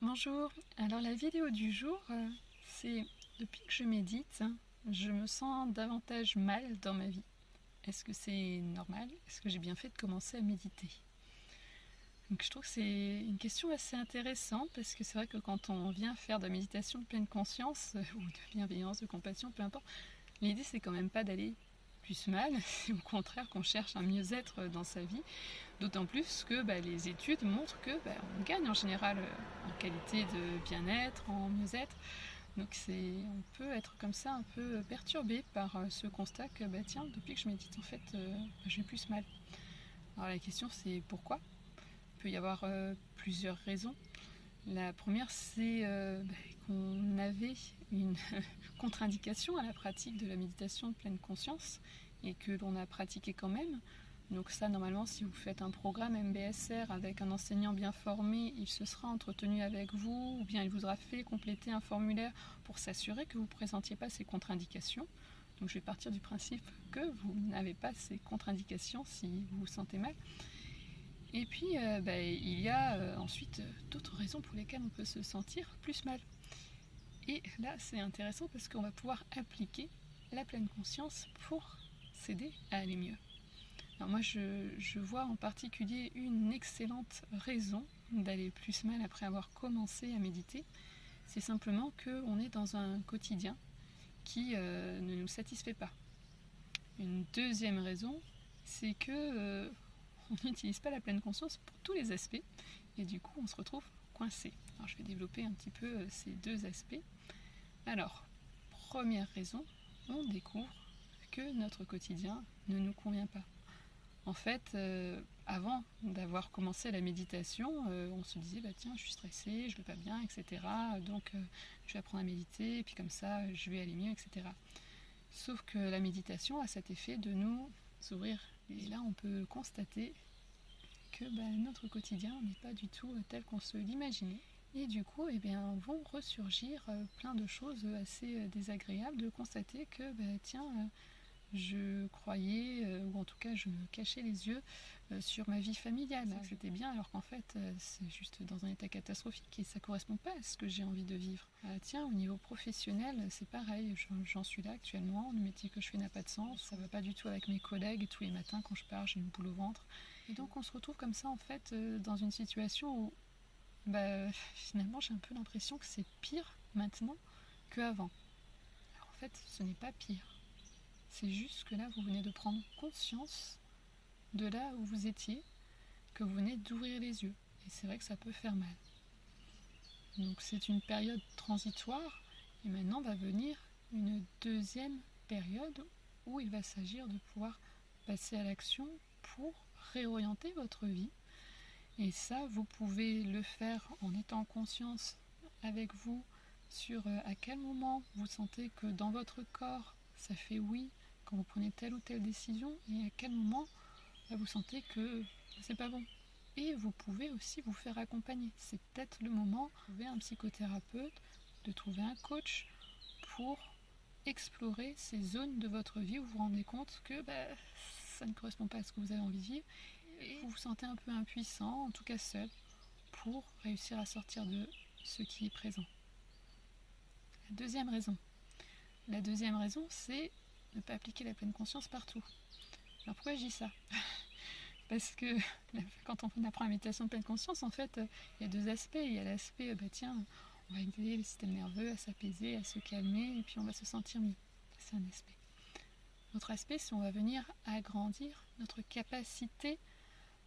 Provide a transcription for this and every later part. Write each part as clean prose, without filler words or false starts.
Bonjour, alors la vidéo du jour, c'est depuis que je médite, je me sens davantage mal dans ma vie. Est-ce que c'est normal? Est-ce que j'ai bien fait de commencer à méditer? Donc je trouve que c'est une question assez intéressante parce que c'est vrai que quand on vient faire de la méditation de pleine conscience, ou de bienveillance, de compassion, peu importe, l'idée c'est quand même pas d'aller plus mal, c'est au contraire qu'on cherche un mieux-être dans sa vie, d'autant plus que les études montrent que on gagne en général en qualité de bien-être, en mieux-être. Donc on peut être comme ça un peu perturbé par ce constat que tiens, depuis que je médite en fait, je vais plus mal. Alors la question c'est pourquoi? Il peut y avoir plusieurs raisons. La première c'est qu'on avait une contre-indication à la pratique de la méditation de pleine conscience et que l'on a pratiqué quand même. Donc ça, normalement, si vous faites un programme MBSR avec un enseignant bien formé, il se sera entretenu avec vous ou bien il vous aura fait compléter un formulaire pour s'assurer que vous ne présentiez pas ces contre-indications. Donc je vais partir du principe que vous n'avez pas ces contre-indications si vous vous sentez mal. Et puis, il y a ensuite d'autres raisons pour lesquelles on peut se sentir plus mal. Et là, c'est intéressant parce qu'on va pouvoir appliquer la pleine conscience pour s'aider à aller mieux. Alors moi, je vois en particulier une excellente raison d'aller plus mal après avoir commencé à méditer. C'est simplement qu'on est dans un quotidien qui ne nous satisfait pas. Une deuxième raison, c'est que on n'utilise pas la pleine conscience pour tous les aspects et du coup, on se retrouve coincé. Alors je vais développer un petit peu ces deux aspects. Alors, première raison, on découvre que notre quotidien ne nous convient pas. En fait, avant d'avoir commencé la méditation, on se disait tiens, je suis stressée, je ne vais pas bien, etc. Donc je vais apprendre à méditer, et puis comme ça, je vais aller mieux, etc. Sauf que la méditation a cet effet de nous ouvrir. Et là, on peut constater que notre quotidien n'est pas du tout tel qu'on se l'imaginait. Et du coup, vont ressurgir plein de choses assez désagréables de constater que, je croyais, ou en tout cas je me cachais les yeux sur ma vie familiale. C'était bien alors qu'en fait c'est juste dans un état catastrophique et ça ne correspond pas à ce que j'ai envie de vivre. Tiens, au niveau professionnel, c'est pareil, j'en suis là actuellement, le métier que je fais n'a pas de sens, ça ne va pas du tout avec mes collègues et tous les matins quand je pars j'ai une boule au ventre. Et donc on se retrouve comme ça en fait dans une situation où finalement j'ai un peu l'impression que c'est pire maintenant qu'avant. Alors en fait ce n'est pas pire. C'est juste que là, vous venez de prendre conscience de là où vous étiez, que vous venez d'ouvrir les yeux. Et c'est vrai que ça peut faire mal. Donc c'est une période transitoire, et maintenant va venir une deuxième période où il va s'agir de pouvoir passer à l'action pour réorienter votre vie. Et ça, vous pouvez le faire en étant en conscience avec vous sur à quel moment vous sentez que dans votre corps, ça fait oui, quand vous prenez telle ou telle décision, et à quel moment vous sentez que c'est pas bon. Et vous pouvez aussi vous faire accompagner. C'est peut-être le moment de trouver un psychothérapeute, de trouver un coach pour explorer ces zones de votre vie où vous vous rendez compte que ça ne correspond pas à ce que vous avez envie de vivre et vous vous sentez un peu impuissant, en tout cas seul, pour réussir à sortir de ce qui est présent. La deuxième raison, c'est ne pas appliquer la pleine conscience partout. Alors pourquoi je dis ça? Parce que quand on apprend la méditation de pleine conscience, en fait, il y a deux aspects. Il y a l'aspect, on va aider le système nerveux à s'apaiser, à se calmer, et puis on va se sentir mieux. C'est un aspect. L'autre aspect, c'est on va venir agrandir notre capacité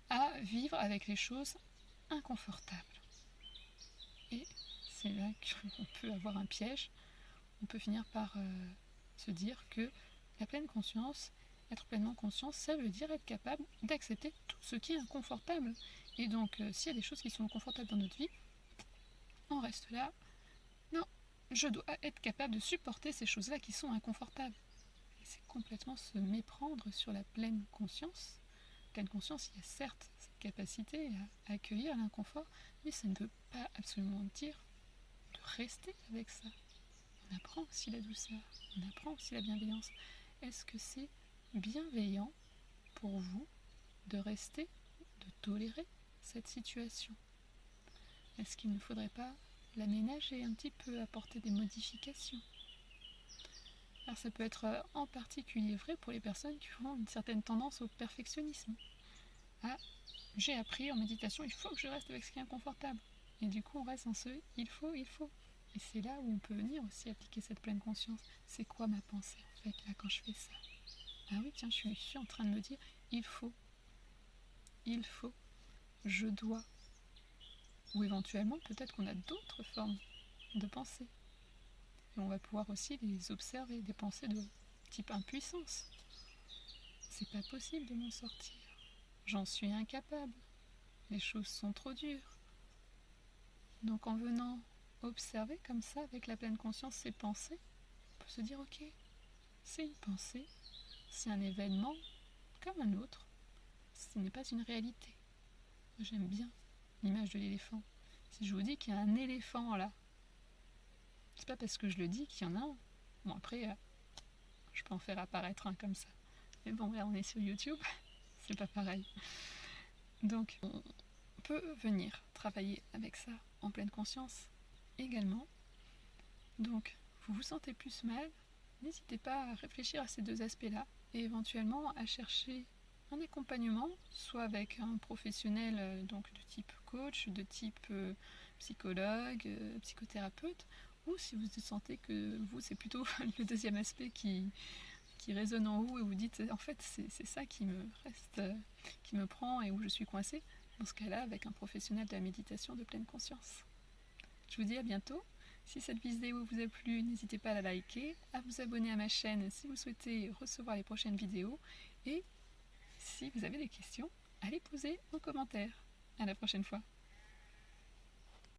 à vivre avec les choses inconfortables. Et c'est là qu'on peut avoir un piège. On peut finir par se dire que la pleine conscience, être pleinement conscient, ça veut dire être capable d'accepter tout ce qui est inconfortable. Et donc, s'il y a des choses qui sont inconfortables dans notre vie, on reste là. Non, je dois être capable de supporter ces choses-là qui sont inconfortables. Et c'est complètement se méprendre sur la pleine conscience. Pleine conscience, il y a certes cette capacité à accueillir l'inconfort, mais ça ne veut pas absolument dire de rester avec ça. On apprend aussi la douceur, on apprend aussi la bienveillance. Est-ce que c'est bienveillant pour vous de rester, de tolérer cette situation? Est-ce qu'il ne faudrait pas l'aménager un petit peu, apporter des modifications? Alors ça peut être en particulier vrai pour les personnes qui ont une certaine tendance au perfectionnisme. Ah, j'ai appris en méditation, il faut que je reste avec ce qui est inconfortable. Et du coup, on reste dans ce il faut. Et c'est là où on peut venir aussi appliquer cette pleine conscience. C'est quoi ma pensée en fait là quand je fais ça? Ah oui, tiens, je suis en train de me dire il faut, je dois. Ou éventuellement, peut-être qu'on a d'autres formes de pensée. Et on va pouvoir aussi les observer, des pensées de type impuissance. C'est pas possible de m'en sortir. J'en suis incapable. Les choses sont trop dures. Donc en venant observer comme ça, avec la pleine conscience, ces pensées, on peut se dire ok, c'est une pensée, c'est un événement comme un autre, ce n'est pas une réalité. J'aime bien l'image de l'éléphant. Si je vous dis qu'il y a un éléphant là, c'est pas parce que je le dis qu'il y en a un. Bon après, je peux en faire apparaître un comme ça. Mais bon, là on est sur YouTube, c'est pas pareil. Donc on peut venir travailler avec ça en pleine conscience également. Donc vous vous sentez plus mal, n'hésitez pas à réfléchir à ces deux aspects-là et éventuellement à chercher un accompagnement, soit avec un professionnel donc de type coach, de type psychologue, psychothérapeute, ou si vous sentez que vous, c'est plutôt le deuxième aspect qui résonne en vous et vous dites en fait c'est ça qui me reste, qui me prend et où je suis coincée, dans ce cas-là avec un professionnel de la méditation de pleine conscience. Je vous dis à bientôt. Si cette vidéo vous a plu, n'hésitez pas à la liker, à vous abonner à ma chaîne si vous souhaitez recevoir les prochaines vidéos et si vous avez des questions, allez poser en commentaire. À la prochaine fois.